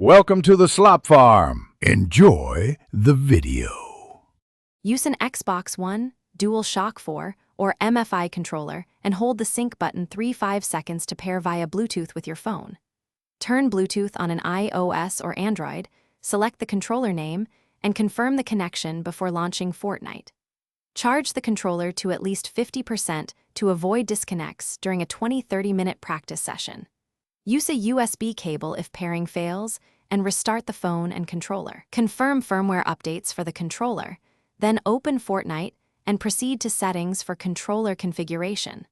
Welcome to the Slop Farm. Enjoy the video. Use an Xbox One, DualShock 4, or MFI controller and hold the sync button 3-5 seconds to pair via Bluetooth with your phone. Turn Bluetooth on an iOS or Android, select the controller name, and confirm the connection before launching Fortnite. Charge the controller to at least 50% to avoid disconnects during a 20-30 minute practice session. Use a USB cable if pairing fails, and restart the phone and controller. Confirm firmware updates for the controller, then open Fortnite and proceed to Settings for controller configuration.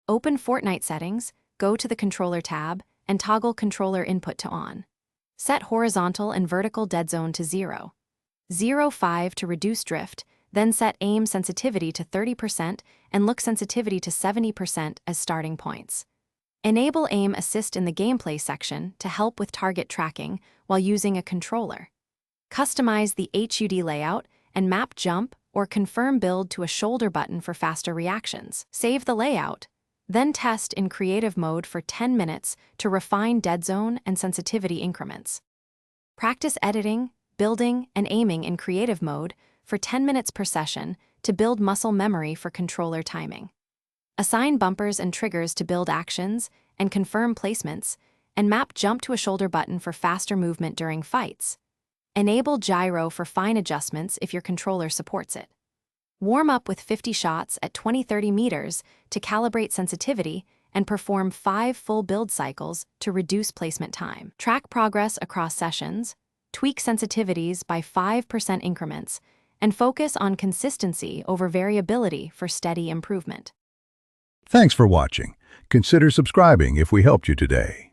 Open Fortnite settings, go to the Controller tab, and toggle controller input to on. Set horizontal and vertical dead zone to 0. 0.5 to reduce drift, then set aim sensitivity to 30% and look sensitivity to 70% as starting points. Enable Aim Assist in the Gameplay section to help with target tracking while using a controller. Customize the HUD layout and map jump or confirm build to a shoulder button for faster reactions. Save the layout, then test in creative mode for 10 minutes to refine dead zone and sensitivity increments. Practice editing, building, and aiming in creative mode for 10 minutes per session to build muscle memory for controller timing. Assign bumpers and triggers to build actions and confirm placements, and map jump to a shoulder button for faster movement during fights. Enable gyro for fine adjustments if your controller supports it. Warm up with 50 shots at 20-30 meters to calibrate sensitivity and perform 5 full build cycles to reduce placement time. Track progress across sessions, tweak sensitivities by 5% increments, and focus on consistency over variability for steady improvement. Thanks for watching. Consider subscribing if we helped you today.